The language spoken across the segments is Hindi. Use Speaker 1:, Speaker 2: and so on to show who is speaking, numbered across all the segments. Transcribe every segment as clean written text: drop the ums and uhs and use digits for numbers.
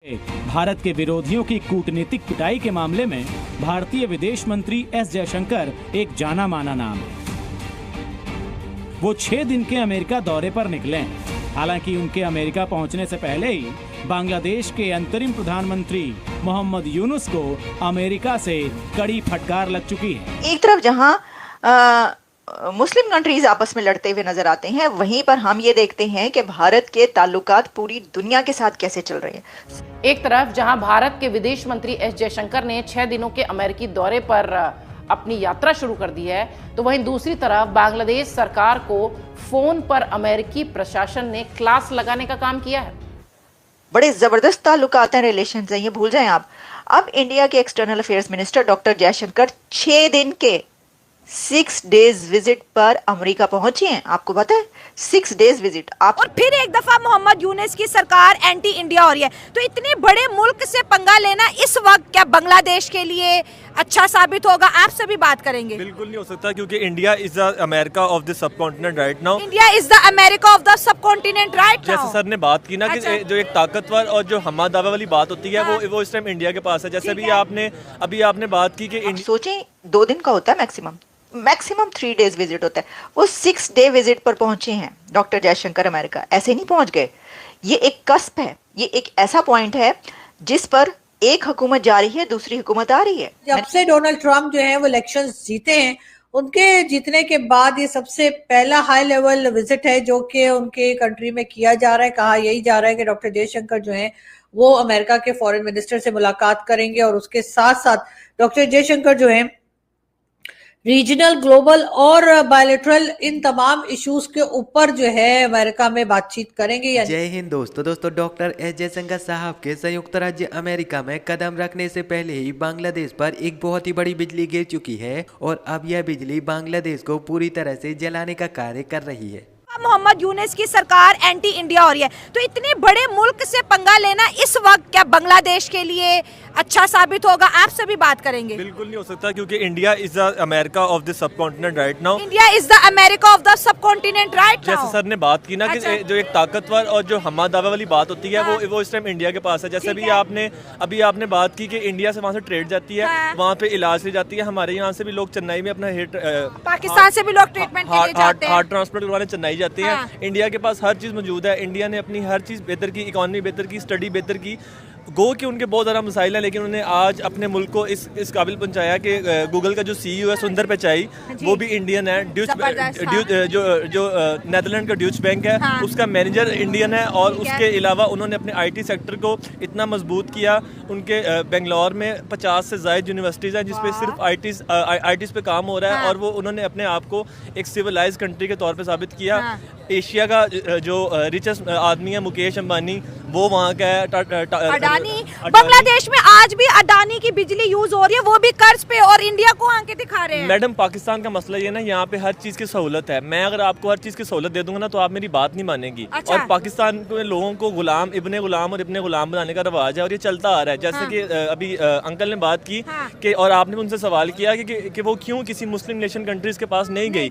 Speaker 1: भारत के विरोधियों की कूटनीतिक पिटाई के मामले में भारतीय विदेश मंत्री एस जयशंकर एक जाना माना नाम है। वो 6 दिन के अमेरिका दौरे पर निकले। हालांकि उनके अमेरिका पहुंचने से पहले ही बांग्लादेश के अंतरिम प्रधानमंत्री मोहम्मद यूनुस को अमेरिका से कड़ी फटकार लग चुकी है।
Speaker 2: एक तरफ जहां मुस्लिम कंट्रीज आपस में लड़ते हुए नजर आते हैं, वहीं पर हम ये देखते हैं कि भारत के ताल्लुकात पूरी दुनिया के साथ कैसे चल रहे हैं।
Speaker 3: एक तरफ जहां भारत के विदेश मंत्री एस जयशंकर ने 6 दिनों के अमेरिकी दौरे पर अपनी यात्रा शुरू कर दी है, तो वहीं दूसरी तरफ बांग्लादेश सरकार को फोन पर अमेरिकी प्रशासन ने क्लास लगाने का काम किया है।
Speaker 2: बड़े जबरदस्त ताल्लुकात हैं, रिलेशंस हैं, ये भूल जाएं आप। अब इंडिया के external affairs minister doctor Jaishankar 6 दिन के 6 डेज विजिट पर अमेरिका पहुंची हैं। आपको पता है 6 डेज विजिट आप।
Speaker 4: और फिर एक दफा मोहम्मद यूनुस की सरकार एंटी इंडिया हो रही है, तो इतने बड़े मुल्क से पंगा लेना इस वक्त क्या बांग्लादेश के लिए अच्छा साबित होगा? आपसे भी बात करेंगे।
Speaker 5: बिल्कुल नहीं हो सकता, क्योंकि India is the America of the sub continent right now.
Speaker 4: India is the America of the sub continent right now.
Speaker 5: जैसे सर ने बात की ना कि जो एक ताकतवर और जो हमा दावा वाली बात होती है, वो इस टाइम इंडिया के पास है। जैसे अभी आपने बात की कि
Speaker 2: सोचें 2 दिन का होता है मैक्सिमम 3 डेज विजिट होता है। वो 6 डे विजिट पर पहुंचे हैं डॉक्टर जयशंकर अमेरिका। ऐसे नहीं पहुंच गए, ये एक कस्प है, ये एक ऐसा पॉइंट है जिस पर एक हुकूमत जा रही है, दूसरी हुकूमत आ रही है।
Speaker 6: जब से डोनाल्ड ट्रंप जो है वो इलेक्शंस जीते हैं, उनके जीतने के बाद ये सबसे पहला हाई लेवल विजिट है जो कि उनके कंट्री में किया जा रहा है। कहा यही जा रहा है कि डॉक्टर जयशंकर जो है वो अमेरिका के फॉरेन मिनिस्टर से मुलाकात करेंगे, और उसके साथ साथ डॉक्टर जयशंकर जो है रीजनल, ग्लोबल और बायलैटरल इन तमाम इश्यूज के ऊपर जो है अमेरिका में बातचीत करेंगे।
Speaker 7: जय हिंद दोस्तों डॉक्टर एस जयशंकर साहब के संयुक्त राज्य अमेरिका में कदम रखने से पहले ही बांग्लादेश पर एक बहुत ही बड़ी बिजली गिर चुकी है, और अब यह बिजली बांग्लादेश को पूरी तरह से जलाने का कार्य कर रही है।
Speaker 4: मोहम्मद यूनुस की सरकार एंटी इंडिया हो रही है, तो इतने बड़े मुल्क से पंगा लेना इस वक्त क्या बांग्लादेश के लिए अच्छा साबित होगा? आपसे भी बात करेंगे।
Speaker 5: बिल्कुल नहीं हो सकता, क्योंकि India is the America of the sub continent right now.
Speaker 4: India is the America of the sub continent right now.
Speaker 5: जैसे सर ने बात की ना कि जो एक ताकतवर और जो हमा दावा वाली बात होती है, वो इस टाइम इंडिया के पास है। जैसे अभी आपने बात की कि इंडिया से वहाँ से ट्रेड जाती है, वहाँ पे इलाज ली जाती है। हमारे यहाँ से भी लोग चेन्नई में अपना
Speaker 4: पाकिस्तान से भी लोग ट्रीटमेंट के लिए जाते हैं,
Speaker 5: हार्ट ट्रांसप्लांट करवाने चेन्नई जाते हैं। इंडिया के पास हर चीज मौजूद है। इंडिया ने अपनी हर चीज बेहतर की, इकोनॉमी बेहतर की, स्टडी बेहतर की। गो कि उनके बहुत ज़्यादा मसाइल हैं, लेकिन उन्होंने आज अपने मुल्क को इस काबिल पहुंचाया कि गूगल का जो CEO है सुंदर पिचाई, वो भी इंडियन है। जो नेदरलैंड का ड्यूच बैंक है, उसका मैनेजर इंडियन है। और उसके अलावा उन्होंने अपने IT सेक्टर को इतना मजबूत किया। उनके बेंगलोर में 50 से ज़ायद यूनिवर्सिटीज़ हैं जिसपे सिर्फ ITs पे काम हो रहा है, और वो उन्होंने अपने आप को एक सिविलाइज कंट्री के तौर पर साबित किया। एशिया का जो रिचेस्ट आदमी है मुकेश अंबानी, वो वहाँ का है।
Speaker 4: अडानी। बांग्लादेश में आज भी अडानी की बिजली यूज हो रही है, वो भी कर्ज पे, और इंडिया को आंखें दिखा रहे हैं।
Speaker 5: मैडम, पाकिस्तान का मसला ये ना, यहाँ पे हर चीज की सहूलत है। मैं अगर आपको हर चीज की सहूलत दे दूंगा ना, तो आप मेरी बात नहीं मानेगी। और पाकिस्तान के लोगों को गुलाम, इब्ने गुलाम और इब्ने गुलाम बनाने का रवाज है, और ये चलता आ रहा है। जैसे कि अभी अंकल ने बात की कि, और आपने उनसे सवाल किया कि वो क्यों किसी मुस्लिम नेशन कंट्रीज के पास नहीं गई।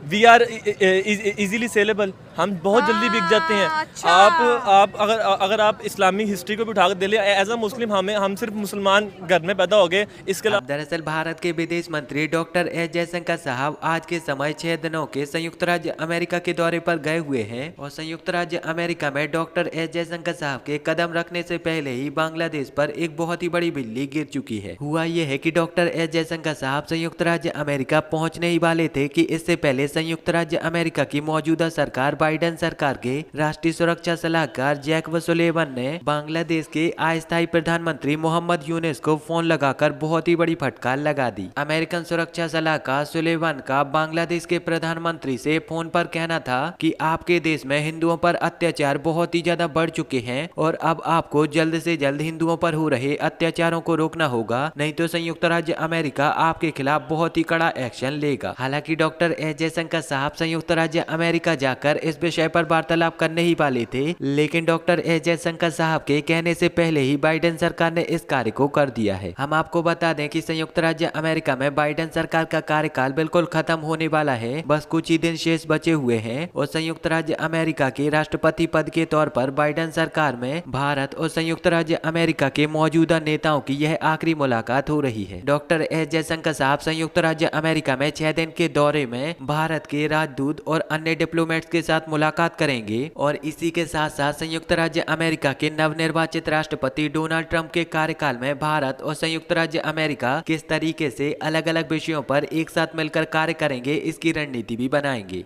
Speaker 5: वी आर इजीली सेलेबल, हम बहुत जल्दी बिक जाते हैं। आप अगर आप इस्लामिक हिस्ट्री को भी उठा कर दे ले, एज अ मुस्लिम हम सिर्फ मुसलमान घर में पैदा हो गए। इसके अलावा
Speaker 7: दरअसल भारत के विदेश मंत्री डॉक्टर एस जयशंकर साहब आज के समय 6 दिनों के संयुक्त राज्य अमेरिका के दौरे पर गए हुए हैं, और संयुक्त राज्य अमेरिका में डॉक्टर एस जयशंकर साहब के कदम रखने से पहले ही बांग्लादेश पर एक बहुत ही बड़ी बिजली गिर चुकी है। हुआ यह है कि डॉक्टर एस जयशंकर साहब संयुक्त राज्य अमेरिका पहुंचने ही वाले थे कि इससे पहले संयुक्त राज्य अमेरिका की मौजूदा सरकार बाइडेन सरकार के राष्ट्रीय सुरक्षा सलाहकार जैक सुलेवन ने बांग्लादेश के अस्थायी प्रधानमंत्री मोहम्मद यूनुस को फोन लगाकर बहुत ही बड़ी फटकार लगा दी। अमेरिकन सुरक्षा सलाहकार सुलेवन का बांग्लादेश के प्रधानमंत्री से फोन पर कहना था कि आपके देश में हिंदुओं पर अत्याचार बहुत ही ज्यादा बढ़ चुके हैं, और अब आपको जल्द से जल्द हिंदुओं पर हो रहे अत्याचारों को रोकना होगा, नहीं तो संयुक्त राज्य अमेरिका आपके खिलाफ बहुत ही कड़ा एक्शन लेगा। हालांकि डॉक्टर एस जयशंकर साहब संयुक्त राज्य अमेरिका बुलाकर इस विषय पर वार्तालाप करने ही वाले थे, लेकिन डॉक्टर एस जयशंकर साहब के कहने से पहले ही बाइडेन सरकार ने इस कार्य को कर दिया है। हम आपको बता दें कि संयुक्त राज्य अमेरिका में बाइडेन सरकार का कार्यकाल बिल्कुल खत्म होने वाला है, बस कुछ ही दिन शेष बचे हुए हैं और संयुक्त राज्य अमेरिका के राष्ट्रपति पद के तौर पर बाइडेन सरकार में भारत और संयुक्त राज्य अमेरिका के मौजूदा नेताओं की यह आखिरी मुलाकात हो रही है। डॉक्टर एस जयशंकर साहब संयुक्त राज्य अमेरिका में 6 दिन के दौरे में भारत के राजदूत और अन्य डिप्लोमेट्स के साथ मुलाकात करेंगे और इसी के साथ साथ संयुक्त राज्य अमेरिका के नवनिर्वाचित राष्ट्रपति डोनाल्ड ट्रंप के कार्यकाल में भारत और संयुक्त राज्य अमेरिका किस तरीके से अलग अलग विषयों पर एक साथ मिलकर कार्य करेंगे, इसकी रणनीति भी बनाएंगे।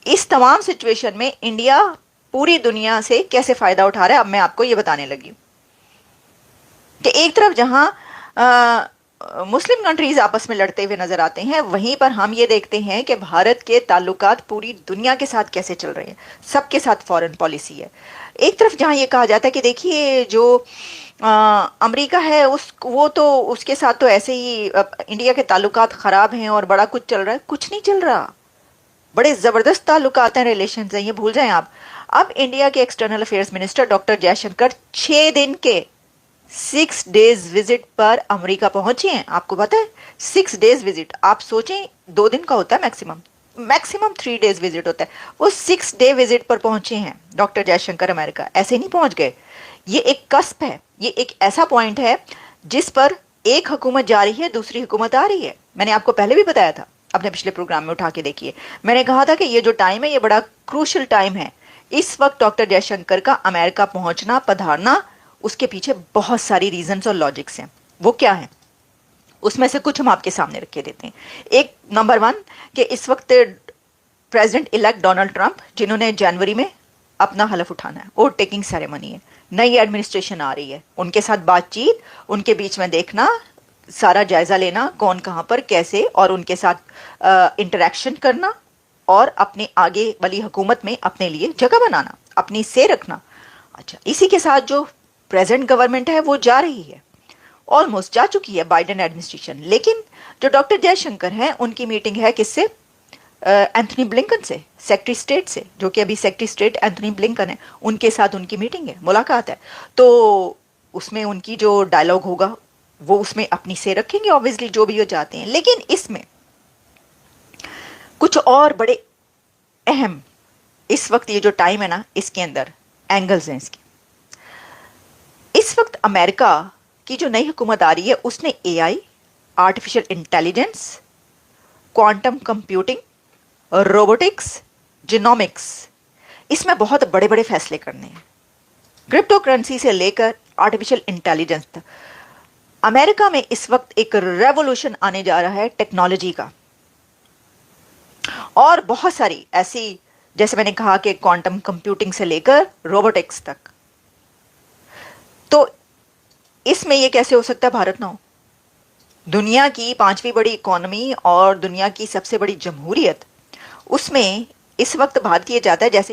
Speaker 2: इस तमाम सिचुएशन में इंडिया पूरी दुनिया से कैसे फायदा उठा रहा है, अब मैं आपको ये बताने लगी कि एक तरफ जहां मुस्लिम कंट्रीज आपस में लड़ते हुए नजर आते हैं, वहीं पर हम ये देखते हैं कि भारत के ताल्लुकात पूरी दुनिया के साथ कैसे चल रहे हैं, सबके साथ फॉरेन पॉलिसी है। एक तरफ जहां ये कहा जाता है कि देखिए जो अमेरिका है वो तो उसके साथ तो ऐसे ही इंडिया के ताल्लुकात खराब हैं और बड़ा कुछ चल रहा है, कुछ नहीं चल रहा, बड़े जबरदस्त ताल्लुकात हैं, रिलेशंस हैं, ये भूल जाएं आप। अब इंडिया के external affairs minister doctor Jaishankar 6 दिन के 6 डेज विजिट पर अमेरिका पहुंचे हैं। आपको पता है 6 डेज विजिट, आप सोचें 2 दिन का होता है मैक्सिमम 3 डेज विजिट होता है, वो 6 डे विजिट पर पहुंचे हैं डॉक्टर जयशंकर अमेरिका। ऐसे नहीं पहुंच गए, ये एक कस्प है, ये एक ऐसा पॉइंट है जिस पर एक हुकूमत जा रही है, दूसरी हुकूमत आ रही है। मैंने आपको पहले भी बताया था, अपने पिछले प्रोग्राम में उठा के देखिए, मैंने कहा था कि ये जो टाइम है ये बड़ा क्रूशल टाइम है। इस वक्त डॉक्टर जयशंकर का अमेरिका पहुंचना, पधारना, उसके पीछे बहुत सारी रीजंस और लॉजिक्स हैं। वो क्या है, उसमें से कुछ हम आपके सामने रख के देते हैं। एक नंबर 1 कि इस वक्त प्रेसिडेंट इलेक्ट डोनाल्ड ट्रंप, जिन्होंने जनवरी में अपना हलफ उठाना है, वोट टेकिंग सेरेमनी है, नई एडमिनिस्ट्रेशन आ रही है, उनके साथ बातचीत, उनके बीच में देखना, सारा जायजा लेना, कौन कहाँ पर कैसे, और उनके साथ इंटरेक्शन करना और अपने आगे वाली हुकूमत में अपने लिए जगह बनाना, अपनी से रखना। अच्छा, इसी के साथ जो प्रेजेंट गवर्नमेंट है वो जा रही है, ऑलमोस्ट जा चुकी है बाइडेन एडमिनिस्ट्रेशन, लेकिन जो डॉक्टर जयशंकर हैं उनकी मीटिंग है किससे, एंथनी ब्लिंकन से, सेक्रेटरी स्टेट से, जो कि अभी सेक्रेटरी स्टेट एंथनी ब्लिंकन है, उनके साथ उनकी मीटिंग है, मुलाकात है। तो उसमें उनकी जो डायलॉग होगा वो उसमें अपनी से रखेंगे, ऑब्वियसली जो भी वो चाहते हैं। लेकिन इसमें कुछ और बड़े अहम इस वक्त ये जो टाइम है ना, इसके अंदर एंगल्स हैं इसके। इस वक्त अमेरिका की जो नई हुकूमत आ रही है उसने AI, artificial intelligence, quantum computing, robotics, genomics, इसमें बहुत बड़े बड़े फैसले करने हैं। क्रिप्टो करेंसी से लेकर आर्टिफिशियल इंटेलिजेंस तक अमेरिका में इस वक्त एक रेवोल्यूशन आने जा रहा है टेक्नोलॉजी का, और बहुत सारी ऐसी, जैसे मैंने कहा कि क्वांटम कंप्यूटिंग से लेकर रोबोटिक्स तक। तो इसमें यह कैसे हो सकता है भारत ना हो? दुनिया की 5वीं बड़ी इकोनॉमी और दुनिया की सबसे बड़ी जमहूरियत, उसमें इस वक्त भारत किया जाता है जैसे